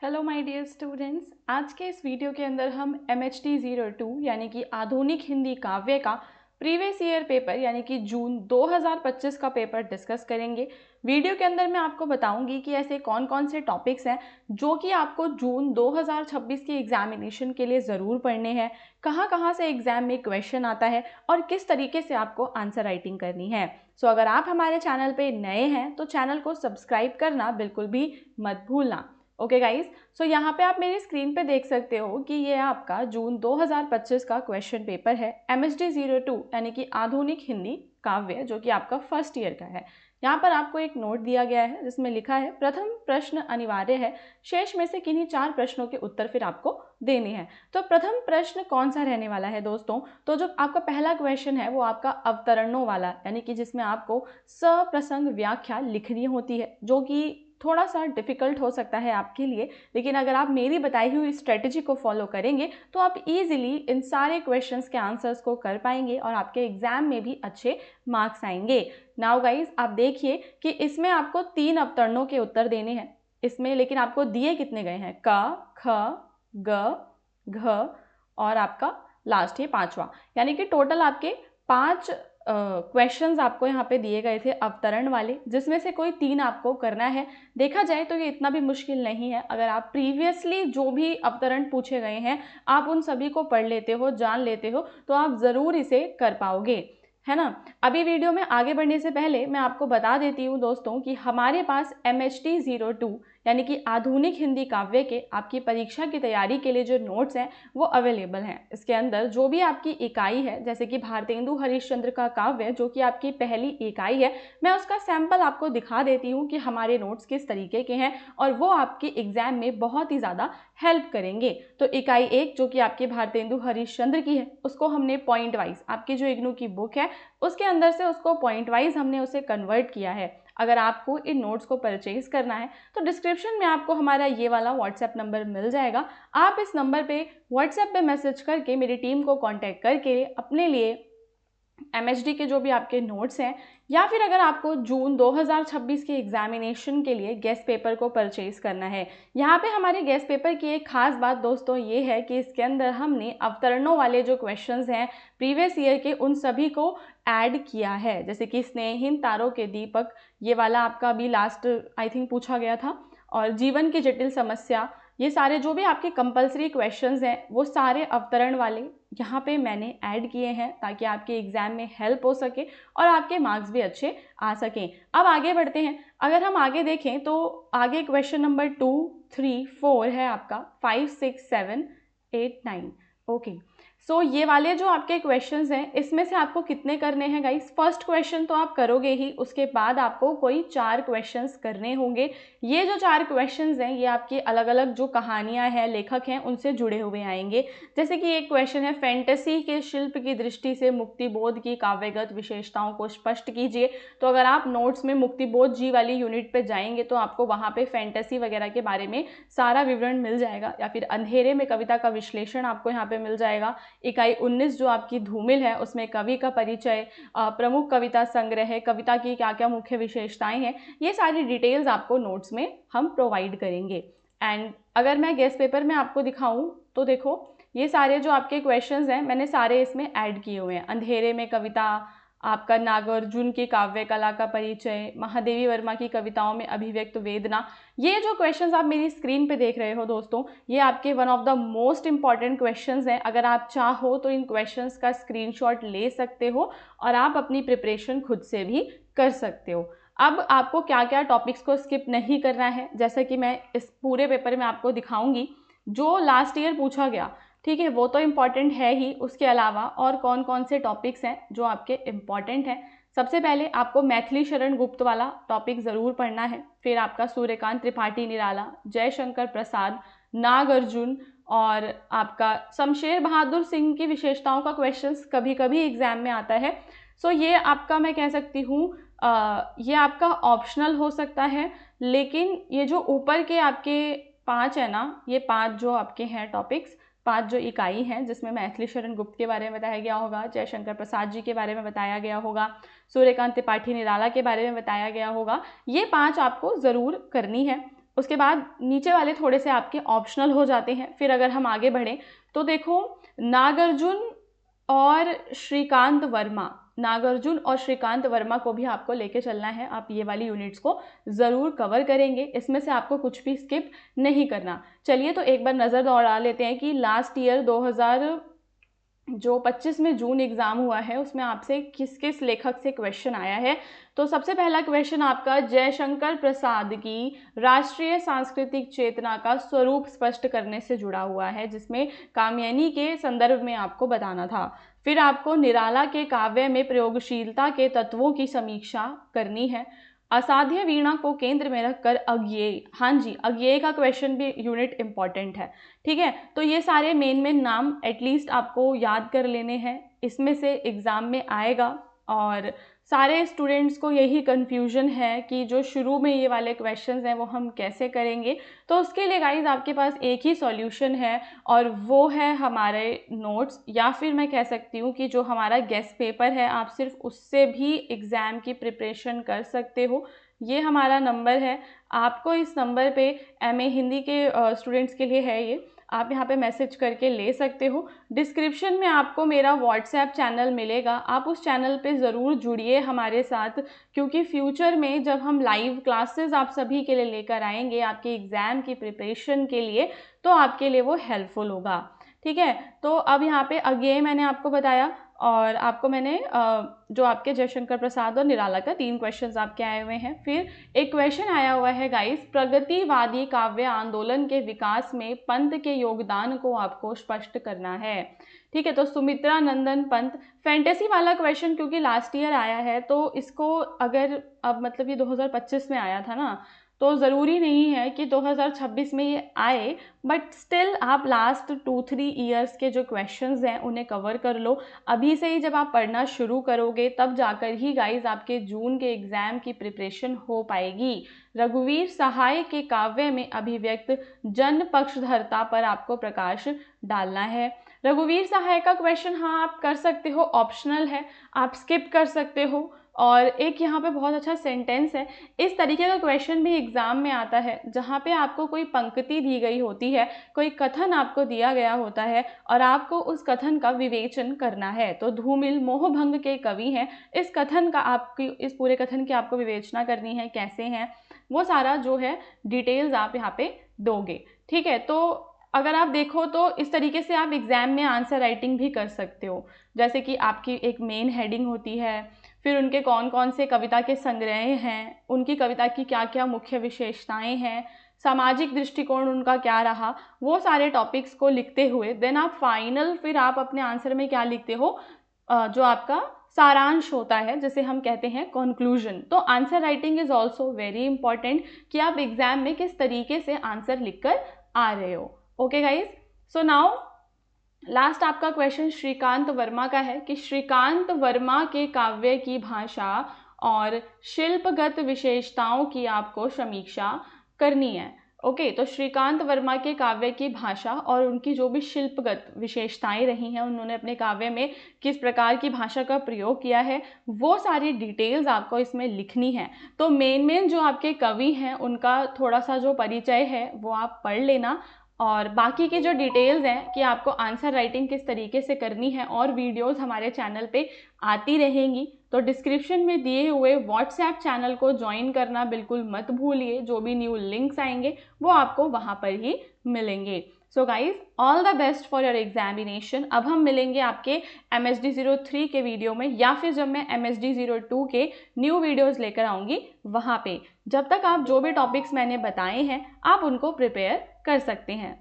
Hello my dear students, आज के इस वीडियो के अंदर हम MHT 02 यानी कि आधुनिक हिंदी काव्य का प्रीवियस ईयर पेपर यानी कि जून 2025 का पेपर डिस्कस करेंगे। वीडियो के अंदर मैं आपको बताऊंगी कि ऐसे कौन कौन से टॉपिक्स हैं जो कि आपको जून 2026 की एग्जामिनेशन के लिए ज़रूर पढ़ने हैं, कहाँ कहाँ से एग्जाम में क्वेश्चन आता है और किस तरीके से आपको आंसर राइटिंग करनी है। सो अगर आप हमारे चैनल पे नए हैं तो चैनल को सब्सक्राइब करना बिल्कुल भी मत भूलना। ओके गाइज, सो यहाँ पे आप मेरी स्क्रीन पे देख सकते हो कि ये आपका जून 2025 का क्वेश्चन पेपर है MHT 02 यानी कि आधुनिक हिंदी काव्य, जो कि आपका फर्स्ट ईयर का है। यहाँ पर आपको एक नोट दिया गया है जिसमें लिखा है प्रथम प्रश्न अनिवार्य है, शेष में से किन्हीं 4 प्रश्नों के उत्तर फिर आपको देने हैं। तो प्रथम प्रश्न कौन सा रहने वाला है दोस्तों? तो जो आपका पहला क्वेश्चन है वो आपका अवतरणों वाला, यानी कि जिसमें आपको सप्रसंग व्याख्या लिखनी होती है, जो कि थोड़ा सा डिफिकल्ट हो सकता है आपके लिए, लेकिन अगर आप मेरी बताई हुई स्ट्रेटजी को फॉलो करेंगे तो आप इजीली इन सारे क्वेश्चंस के आंसर्स को कर पाएंगे और आपके एग्जाम में भी अच्छे मार्क्स आएंगे। नाउ गाइज, आप देखिए कि इसमें आपको 3 अवतरणों के उत्तर देने हैं इसमें, लेकिन आपको दिए कितने गए हैं? क, ख, ग, घ और आपका लास्ट ये 5वां, यानी कि टोटल आपके 5 क्वेश्चंस आपको यहाँ पे दिए गए थे अवतरण वाले, जिसमें से कोई 3 आपको करना है। देखा जाए तो ये इतना भी मुश्किल नहीं है। अगर आप प्रीवियसली जो भी अवतरण पूछे गए हैं आप उन सभी को पढ़ लेते हो, जान लेते हो, तो आप ज़रूर इसे कर पाओगे, है ना। अभी वीडियो में आगे बढ़ने से पहले मैं आपको बता देती हूँ दोस्तों कि हमारे पास MHT 02 यानी कि आधुनिक हिंदी काव्य के आपकी परीक्षा की तैयारी के लिए जो नोट्स हैं वो अवेलेबल हैं। इसके अंदर जो भी आपकी इकाई है, जैसे कि भारतेंदु हरिश्चंद्र का काव्य जो कि आपकी पहली इकाई है, मैं उसका सैंपल आपको दिखा देती हूँ कि हमारे नोट्स किस तरीके के हैं और वो आपके एग्जाम में बहुत ही ज़्यादा हेल्प करेंगे। तो इकाई 1 जो कि आपके भारतेंदु हरिश्चंद्र की है, उसको हमने पॉइंट वाइज, आपकी जो इग्नू की बुक है उसके अंदर से उसको पॉइंट वाइज हमने उसे कन्वर्ट किया है। अगर आपको इन नोट्स को परचेज करना है तो डिस्क्रिप्शन में आपको हमारा ये वाला व्हाट्सएप नंबर मिल जाएगा। आप इस नंबर पे व्हाट्सएप पे मैसेज करके मेरी टीम को कांटेक्ट करके अपने लिए MHT के जो भी आपके नोट्स हैं, या फिर अगर आपको जून 2026 के एग्जामिनेशन के लिए गेस्ट पेपर को परचेज करना है। यहाँ पे हमारे गेस्ट पेपर की एक खास बात दोस्तों ये है कि इसके अंदर हमने अवतरणों वाले जो क्वेश्चंस हैं प्रीवियस ईयर के, उन सभी को ऐड किया है। जैसे कि स्नेहहीन तारों के दीपक, ये वाला आपका अभी लास्ट आई थिंक पूछा गया था, और जीवन की जटिल समस्या, ये सारे जो भी आपके कंपलसरी क्वेश्चंस हैं वो सारे अवतरण वाले यहाँ पे मैंने ऐड किए हैं ताकि आपके एग्जाम में हेल्प हो सके और आपके मार्क्स भी अच्छे आ सकें। अब आगे बढ़ते हैं। अगर हम आगे देखें तो आगे क्वेश्चन नंबर 2, 3, 4 है आपका, 5, 6, 7, 8, 9। ओके, सो ये वाले जो आपके क्वेश्चंस हैं इसमें से आपको कितने करने हैं गाइस? फर्स्ट क्वेश्चन तो आप करोगे ही, उसके बाद आपको कोई 4 क्वेश्चंस करने होंगे। ये जो 4 क्वेश्चंस हैं ये आपकी अलग अलग जो कहानियां हैं, लेखक हैं, उनसे जुड़े हुए आएंगे। जैसे कि एक क्वेश्चन है, फैंटेसी के शिल्प की दृष्टि से मुक्तिबोध की काव्यगत विशेषताओं को स्पष्ट कीजिए। तो अगर आप नोट्स में मुक्तिबोध जी वाली यूनिट पे जाएंगे तो आपको वहाँ पे फैंटेसी वगैरह के बारे में सारा विवरण मिल जाएगा, या फिर अंधेरे में कविता का विश्लेषण आपको यहाँ पे मिल जाएगा। इकाई 19 जो आपकी धूमिल है उसमें कवि का परिचय, प्रमुख कविता संग्रह, कविता की क्या क्या मुख्य विशेषताएं हैं, ये सारी डिटेल्स आपको नोट्स में हम प्रोवाइड करेंगे। एंड अगर मैं गेस्ट पेपर में आपको दिखाऊं तो देखो, ये सारे जो आपके क्वेश्चंस हैं मैंने सारे इसमें ऐड किए हुए हैं। अंधेरे में कविता, आपका नागार्जुन की काव्य कला का परिचय, महादेवी वर्मा की कविताओं में अभिव्यक्त वेदना, ये जो क्वेश्चंस आप मेरी स्क्रीन पे देख रहे हो दोस्तों, ये आपके one of the most important questions हैं। अगर आप चाहो तो इन क्वेश्चंस का स्क्रीनशॉट ले सकते हो और आप अपनी प्रिपरेशन खुद से भी कर सकते हो। अब आपको क्या क्या टॉपिक्स को स्किप नहीं करना है, जैसा कि मैं इस पूरे पेपर में आपको दिखाऊंगी। जो लास्ट ईयर पूछा गया, ठीक है, वो तो इम्पॉर्टेंट है ही, उसके अलावा और कौन कौन से टॉपिक्स हैं जो आपके इम्पॉर्टेंट हैं। सबसे पहले आपको मैथिली शरण गुप्त वाला टॉपिक ज़रूर पढ़ना है, फिर आपका सूर्यकांत त्रिपाठी निराला, जयशंकर प्रसाद, नागार्जुन, और आपका शमशेर बहादुर सिंह की विशेषताओं का क्वेश्चंस कभी कभी एग्जाम में आता है। सो ये आपका, मैं कह सकती हूँ ये आपका ऑप्शनल हो सकता है, लेकिन ये जो ऊपर के आपके 5 है ना, ये 5 जो आपके हैं टॉपिक्स, 5 जो इकाई हैं जिसमें मैथिली शरण गुप्त के बारे में बताया गया होगा, जयशंकर प्रसाद जी के बारे में बताया गया होगा, सूर्यकांत त्रिपाठी निराला के बारे में बताया गया होगा, ये 5 आपको ज़रूर करनी है। उसके बाद नीचे वाले थोड़े से आपके ऑप्शनल हो जाते हैं। फिर अगर हम आगे बढ़ें तो देखो, नागार्जुन और श्रीकांत वर्मा को भी आपको लेके चलना है। आप ये वाली यूनिट्स को ज़रूर कवर करेंगे, इसमें से आपको कुछ भी स्किप नहीं करना। चलिए तो एक बार नज़र दौड़ा लेते हैं कि लास्ट ईयर 2025 में जून एग्ज़ाम हुआ है, उसमें आपसे किस किस लेखक से क्वेश्चन आया है। तो सबसे पहला क्वेश्चन आपका जयशंकर प्रसाद की राष्ट्रीय सांस्कृतिक चेतना का स्वरूप स्पष्ट करने से जुड़ा हुआ है, जिसमें कामयानी के संदर्भ में आपको बताना था। फिर आपको निराला के काव्य में प्रयोगशीलता के तत्वों की समीक्षा करनी है। असाध्य वीणा को केंद्र में रखकर अज्ञेय, हाँ जी, अज्ञेय का क्वेश्चन भी यूनिट इंपॉर्टेंट है, ठीक है। तो ये सारे मेन नाम एटलीस्ट आपको याद कर लेने हैं, इसमें से एग्ज़ाम में आएगा। और सारे स्टूडेंट्स को यही कन्फ्यूजन है कि जो शुरू में ये वाले क्वेश्चंस हैं वो हम कैसे करेंगे। तो उसके लिए गाइज आपके पास एक ही सॉल्यूशन है, और वो है हमारे नोट्स, या फिर मैं कह सकती हूँ कि जो हमारा गेस्ट पेपर है, आप सिर्फ उससे भी एग्ज़ाम की प्रिपरेशन कर सकते हो। ये हमारा नंबर है, आपको इस नंबर पे MA हिंदी के स्टूडेंट्स के लिए है ये, आप यहाँ पे मैसेज करके ले सकते हो। डिस्क्रिप्शन में आपको मेरा व्हाट्सएप चैनल मिलेगा, आप उस चैनल पे ज़रूर जुड़िए हमारे साथ, क्योंकि फ्यूचर में जब हम लाइव क्लासेस आप सभी के लिए लेकर आएंगे आपके एग्ज़ाम की प्रिपरेशन के लिए, तो आपके लिए वो हेल्पफुल होगा, ठीक है। तो अब यहाँ पे अगेन मैंने आपको बताया, और आपको मैंने जो आपके जयशंकर प्रसाद और निराला का 3 क्वेश्चंस आपके आए हुए हैं। फिर एक क्वेश्चन आया हुआ है गाइस, प्रगतिवादी काव्य आंदोलन के विकास में पंत के योगदान को आपको स्पष्ट करना है, ठीक है। तो सुमित्रा नंदन पंत, फैंटेसी वाला क्वेश्चन क्योंकि लास्ट ईयर आया है, तो इसको अगर अब मतलब ये 2025 में आया था ना, तो ज़रूरी नहीं है कि 2026 में ये आए, बट स्टिल आप लास्ट 2-3 ईयर्स के जो क्वेश्चंस हैं उन्हें कवर कर लो। अभी से ही जब आप पढ़ना शुरू करोगे तब जाकर ही गाइज आपके जून के एग्ज़ाम की प्रिपरेशन हो पाएगी। रघुवीर सहाय के काव्य में अभिव्यक्त जन पक्षधरता पर आपको प्रकाश डालना है। रघुवीर सहाय का क्वेश्चन हाँ आप कर सकते हो, ऑप्शनल है, आप स्किप कर सकते हो। और एक यहाँ पे बहुत अच्छा सेंटेंस है, इस तरीके का क्वेश्चन भी एग्ज़ाम में आता है जहाँ पे आपको कोई पंक्ति दी गई होती है, कोई कथन आपको दिया गया होता है और आपको उस कथन का विवेचन करना है। तो धूमिल मोहभंग के कवि हैं, इस कथन का इस पूरे कथन की आपको विवेचना करनी है, कैसे हैं वो सारा जो है डिटेल्स आप यहाँ पे दोगे, ठीक है। तो अगर आप देखो तो इस तरीके से आप एग्ज़ाम में आंसर राइटिंग भी कर सकते हो, जैसे कि आपकी एक मेन हेडिंग होती है, फिर उनके कौन कौन से कविता के संग्रह हैं, उनकी कविता की क्या क्या मुख्य विशेषताएं हैं, सामाजिक दृष्टिकोण उनका क्या रहा, वो सारे टॉपिक्स को लिखते हुए देन आप फाइनल फिर आप अपने आंसर में क्या लिखते हो, जो आपका सारांश होता है, जिसे हम कहते हैं कंक्लूजन। तो answer writing is also very important कि आप एग्जाम में किस तरीके से आंसर लिखकर आ रहे हो। Okay guys, so now last आपका क्वेश्चन श्रीकांत वर्मा का है कि श्रीकांत वर्मा के काव्य की भाषा और शिल्पगत विशेषताओं की आपको समीक्षा करनी है। ओके, तो श्रीकांत वर्मा के काव्य की भाषा और उनकी जो भी शिल्पगत विशेषताएं रही हैं, उन्होंने अपने काव्य में किस प्रकार की भाषा का प्रयोग किया है, वो सारी डिटेल्स आपको इसमें लिखनी है। तो मेन जो आपके कवि हैं उनका थोड़ा सा जो परिचय है वो आप पढ़ लेना, और बाकी की जो डिटेल्स हैं कि आपको आंसर राइटिंग किस तरीके से करनी है और वीडियोस हमारे चैनल पे आती रहेंगी। तो डिस्क्रिप्शन में दिए हुए व्हाट्सएप चैनल को ज्वाइन करना बिल्कुल मत भूलिए, जो भी न्यू लिंक्स आएंगे वो आपको वहाँ पर ही मिलेंगे। So guys, all the best for your examination. अब हम मिलेंगे आपके MSD 03 के वीडियो में, या फिर जब मैं MSD 02 के न्यू वीडियोज़ लेकर आऊँगी वहाँ पे। जब तक आप जो भी टॉपिक्स मैंने बताए हैं आप उनको प्रिपेयर कर सकते हैं।